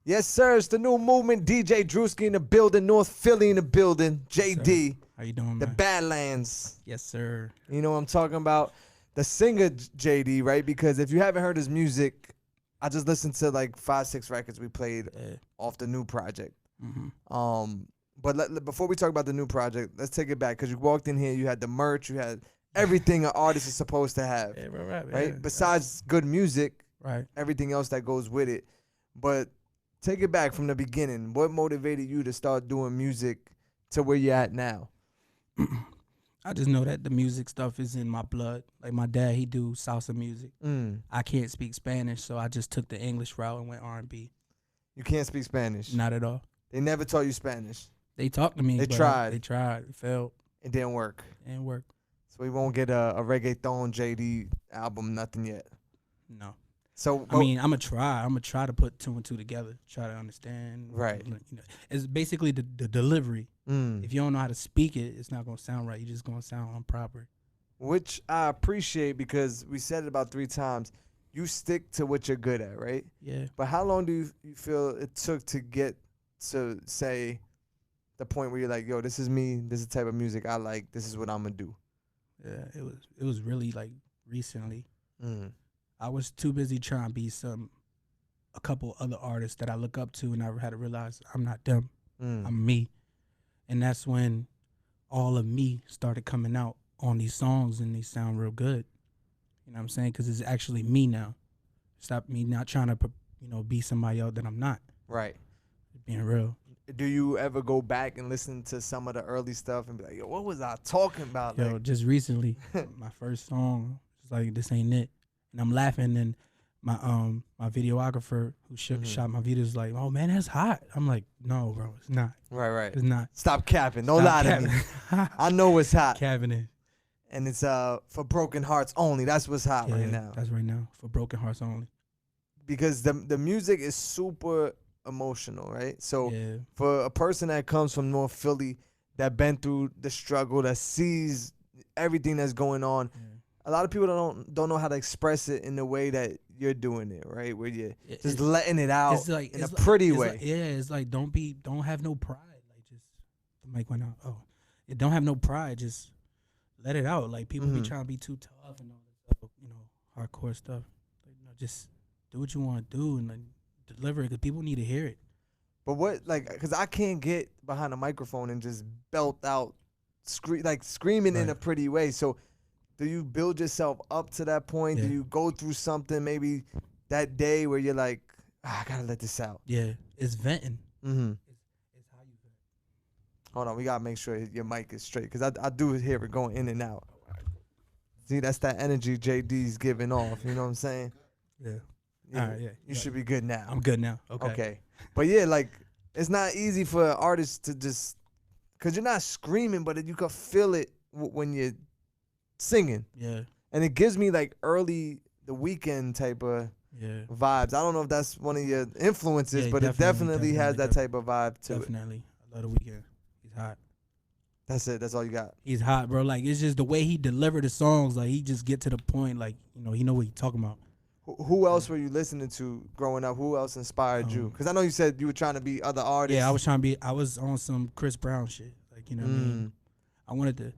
Yes, sir. It's the new movement. DJ Drewski in the building. North Philly in the building. JD. How you doing, The man? Badlands. Yes, sir. You know what I'm talking about? The singer JD, right? Because if you haven't heard his music, I just listened to like 5-6 records we played off the new project. But before we talk about the new project, let's take it back because you walked in here, you had the merch, you had everything an artist is supposed to have, right? Besides good music, right? Everything else that goes with it. But take it back from the beginning. What motivated you to start doing music to where you're at now? I just know that the music stuff is in my blood. Like my dad, he do salsa music. I can't speak Spanish, so I just took the English route and went R&B. You can't speak Spanish? Not at all. They never taught you Spanish? They talked to me. They tried. They tried. It failed. It didn't work. It didn't work. So we won't get a reggaeton JD album, nothing yet. No. So I mean, I'm gonna try to put 2 and 2 together, try to understand. Right. You know, it's basically the delivery. If you don't know how to speak it, it's not gonna sound right. You're just gonna sound improper. Which I appreciate because we said it about 3 times. You stick to what you're good at, right? Yeah. But how long do you feel it took to get to say the point where you're like, yo, this is me, this is the type of music I like, this is what I'm gonna do? Yeah, it was really like recently. I was too busy trying to be a couple other artists that I look up to, and I had to realize I'm not them. I'm me. And that's when all of me started coming out on these songs, and they sound real good. You know what I'm saying? Because it's actually me now. Stop me not trying to, be somebody else that I'm not. Right. Being real. Do you ever go back and listen to some of the early stuff and be like, yo, what was I talking about? Yo, just recently, my first song, it's like, this ain't it. And I'm laughing, and my videographer who shot my videos like, oh man, that's hot. I'm like, no, bro, it's not. Right. It's not. Stop capping. Don't lie to me. I know it's hot. Capping it. And it's for broken hearts only. That's what's hot right now. That's right now. For broken hearts only. Because the music is super emotional, right? So for a person that comes from North Philly, that been through the struggle, that sees everything that's going on, a lot of people don't know how to express it in the way that you're doing it, right? Where you're just letting it out in a pretty way. It's like don't have no pride. Like, just the mic went out. Oh, don't have no pride. Just let it out. Like, people be trying to be too tough and all that stuff, hardcore stuff. Like, just do what you want to do and deliver it, because people need to hear it. But because I can't get behind a microphone and just belt out, screaming in a pretty way. So do you build yourself up to that point? Do you go through something maybe that day where you're like, I gotta let this out? Yeah, it's venting. It's how you vent. Hold on, we gotta make sure your mic is straight, because I do hear it going in and out. See, that's that energy JD's giving off. You know what I'm saying? Yeah. All right, you should be good now. I'm good now. Okay. But yeah, it's not easy for artists to just, because you're not screaming, but you can feel it when you're singing. Yeah. And it gives me early The Weeknd type of vibes. I don't know if that's one of your influences, but it definitely has that type of vibe to it. Definitely. I love The Weeknd. He's hot. That's it. That's all you got. He's hot, bro. Like, it's just the way he delivered the songs. Like, he just get to the point. Like, he know what he's talking about. Who else were you listening to growing up? Who else inspired you? Because I know you said you were trying to be other artists. Yeah, I was on some Chris Brown shit. Like, you know what I mean? I wanted to,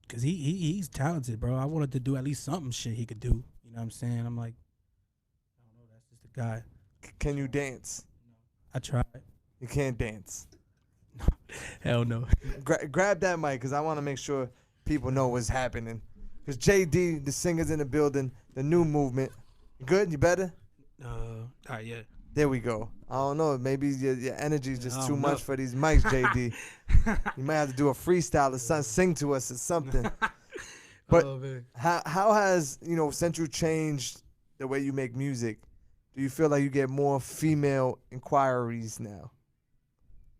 because he's talented, bro. I wanted to do at least something shit he could do. You know what I'm saying? I'm like, I don't know, that's just the guy. Can you dance? I tried. You can't dance? No. Hell no. Grab that mic, because I want to make sure people know what's happening. Because JD, the singer's in the building, the new movement. You good? You better? All right, yeah. There we go. I don't know. Maybe your energy is just too much for these mics, JD. You might have to do a freestyle or something, sing to us or something. But how has, since you changed the way you make music, do you feel like you get more female inquiries now?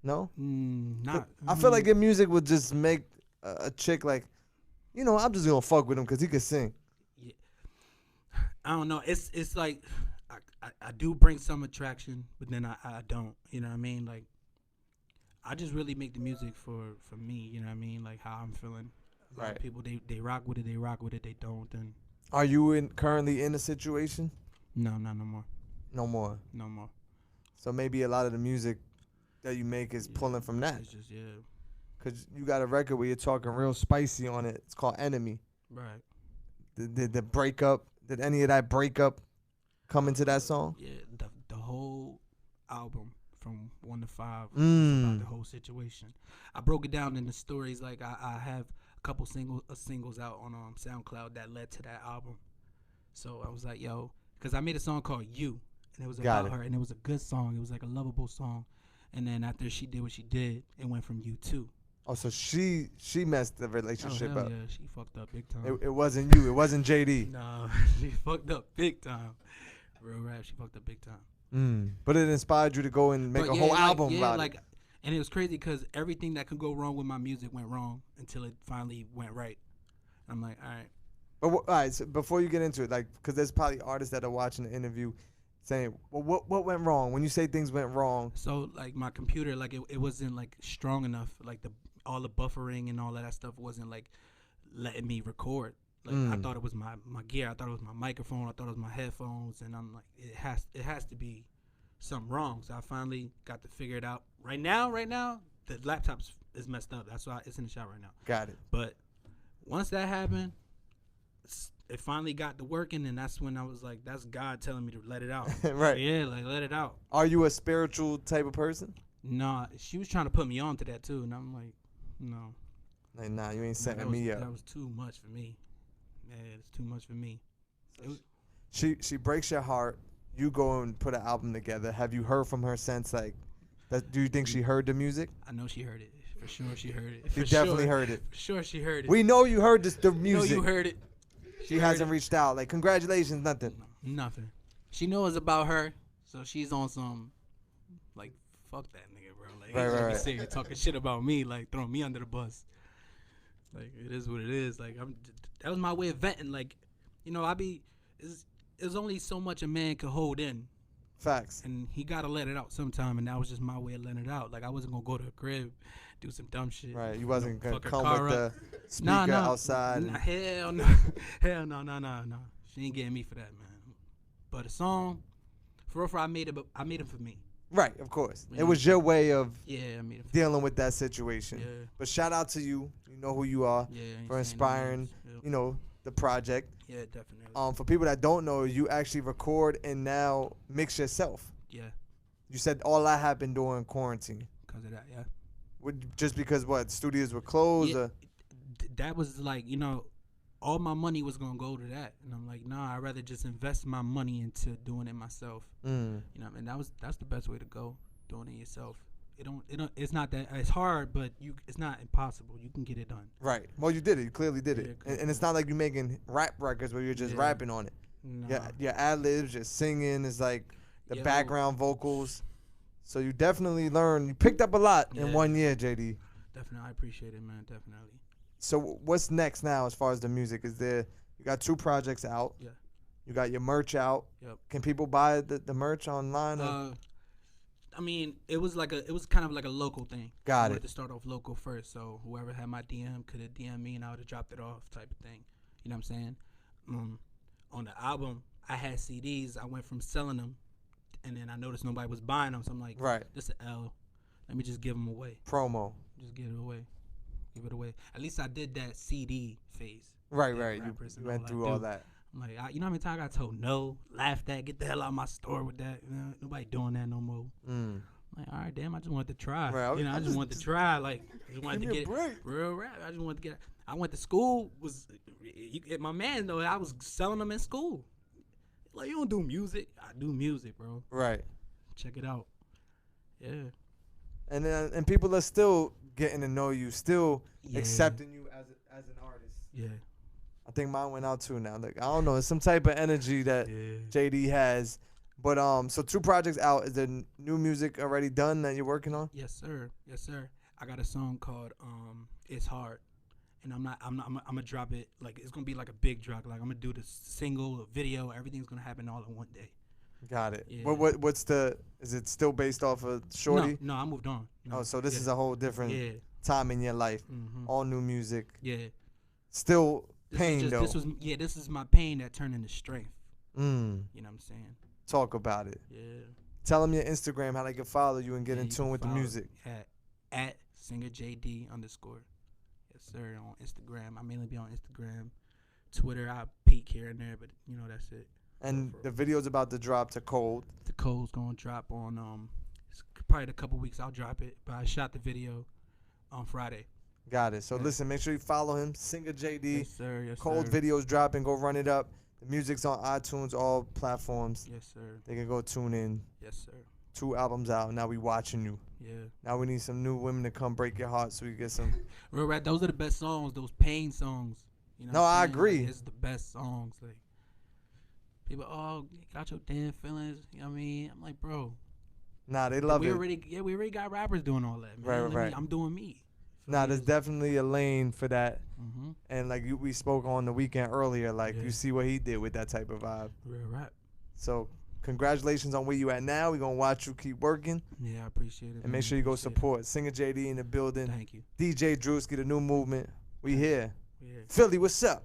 No? Not. I feel like your music would just make a chick like, I'm just going to fuck with him because he can sing. Yeah. I don't know. It's like I do bring some attraction, but then I don't. You know what I mean? Like, I just really make the music for me. You know what I mean? Like, how I'm feeling. A lot of people, they rock with it. They rock with it. They don't. And are you currently in a situation? No more. No more. No more. So maybe a lot of the music that you make is pulling from that. It's just Cause you got a record where you're talking real spicy on it. It's called Enemy. right. Did the breakup? Did any of that breakup come into that song? Yeah, the whole album from 1 to 5 was about the whole situation. I broke it down into stories. Like I have a couple singles out on SoundCloud that led to that album. So I was like, yo, because I made a song called You, and it was about her, and it was a good song. It was like a lovable song. And then after she did what she did, it went from You to. Oh, so she messed the relationship up. Yeah, she fucked up big time. It wasn't you. It wasn't JD. No, she fucked up big time. Real rap, she fucked up big time. But it inspired you to go and make a whole album about it. And it was crazy because everything that could go wrong with my music went wrong until it finally went right. I'm like, all right. But all right, so before you get into it, like, because there's probably artists that are watching the interview saying, well, what went wrong? When you say things went wrong. So, like, my computer, like, it wasn't, like, strong enough. Like, all the buffering and all of that stuff wasn't, like, letting me record. Like, I thought it was my gear. I thought it was my microphone. I thought it was my headphones. And I'm like, it has to be something wrong. So I finally got to figure it out. Right now, the laptop is messed up. That's why it's in the shop right now. Got it. But once that happened, it finally got to working, and that's when I was like, that's God telling me to let it out. Right. So yeah, like, let it out. Are you a spiritual type of person? Nah, she was trying to put me on to that too, and I'm like, no. Like, nah, you ain't setting me up. That was too much for me. Man, it's too much for me. She breaks your heart. You go and put an album together. Have you heard from her since? Like, do you think she heard the music? I know she heard it. For sure she heard it. She definitely heard it. For sure she heard it. We know you heard the music. You heard it. She hasn't reached out. Like, congratulations, nothing. Nothing. She knows about her, so she's on some, like, fuck that nigga, bro. Like, right. Sitting here talking shit about me, like, throwing me under the bus. Like, it is what it is. Like, that was my way of venting. Like, you know, there's only so much a man could hold in. Facts. And he got to let it out sometime, and that was just my way of letting it out. Like, I wasn't going to go to a crib, do some dumb shit. Right, you wasn't going to come with the speaker outside. Nah, hell no. Hell no. She ain't getting me for that, man. But a song, for real, I made it for me. Right, of course. Yeah. It was your way of I made it dealing with that situation. Yeah. But shout out to you. You know who you are for inspiring, you know, the project. Yeah, definitely. For people that don't know, you actually record and now mix yourself. Yeah. You said all that happened during quarantine. Because of that, yeah. Just because what, studios were closed? Yeah, that was like, you know, all my money was gonna go to that, and I'm like, nah, I'd rather just invest my money into doing it myself. You know, and that's the best way to go, doing it yourself. It's not that it's hard, but it's not impossible. You can get it done. Right. Well, you did it. You clearly did it, and it's not like you're making rap records where you're just rapping on it. Nah. Your ad libs, your singing is like the background vocals. So you definitely learned. You picked up a lot in 1 year, JD. Definitely, I appreciate it, man. Definitely. So what's next now as far as the music? You got 2 projects out. Yeah. You got your merch out. Yep. Can people buy the merch online? I mean, it was kind of like a local thing. Got it. I wanted to start off local first, so whoever had my DM could have DM'd me, and I would have dropped it off, type of thing. You know what I'm saying? On the album, I had CDs. I went from selling them, and then I noticed nobody was buying them, so I'm like, right, this is an L. Let me just give them away. Promo. Just give it away. Give it away. At least I did that CD phase. Right. You went through all that. I'm like, you know how many times I got told no, laughed at, get the hell out of my store with that. You know, nobody doing that no more. I'm like, all right, damn, I just wanted to try. Right, you know, I just wanted to try. Like, I just wanted to get real rap. I just wanted to get. I went to school. My man though, I was selling them in school. Like, you don't do music. I do music, bro. Right. Check it out. Yeah. And people are still getting to know you, still accepting you as an artist. Yeah. I think mine went out too now. Like, I don't know, it's some type of energy that JD has. But so 2 projects out. Is there new music already done that you're working on? Yes, sir. I got a song called "It's Hard," and I'm gonna drop it. Like, it's gonna be like a big drop. Like, I'm gonna do the single, a video. Everything's gonna happen all in one day. Got it. Yeah. Is it still based off of Shorty? No, I moved on. No. Oh, so this is a whole different time in your life. All new music. Yeah. Still pain though. This is my pain that turned into strength. You know what I'm saying? Talk about it. Yeah. Tell them your Instagram, how they can follow you and get in tune with the music. At SingerJD_. Yes, sir. On Instagram, I mainly be on Instagram. Twitter, I peek here and there, but you know that's it. And the video's about to drop to Cold. The Cold's gonna drop on it's probably in a couple weeks. I'll drop it, but I shot the video on Friday. Got it. So listen, make sure you follow him, Singer JD. Yes, sir. Yes, Cold sir. videos dropping. Go run it up. The music's on iTunes, all platforms. Yes, sir. They can go tune in. Yes, sir. 2 albums out. Now we watching you. Yeah. Now we need some new women to come break your heart so we get some. Real rap. Those are the best songs. Those pain songs. You know No, I agree. Like, it's the best songs. Like people, get out your damn feelings. You know what I mean? I'm like, bro. Nah, they love it. We already got rappers doing all that, man. Right. I'm doing me. Nah, there's definitely a lane for that. Mm-hmm. And like we spoke on the weekend earlier, like you see what he did with that type of vibe. Real rap. So congratulations on where you at now. We're gonna watch you keep working. Yeah, I appreciate it. And make sure you go support Singer JD in the building. Thank you. DJ Drewski, the new movement. We here. Yeah. Philly, what's up?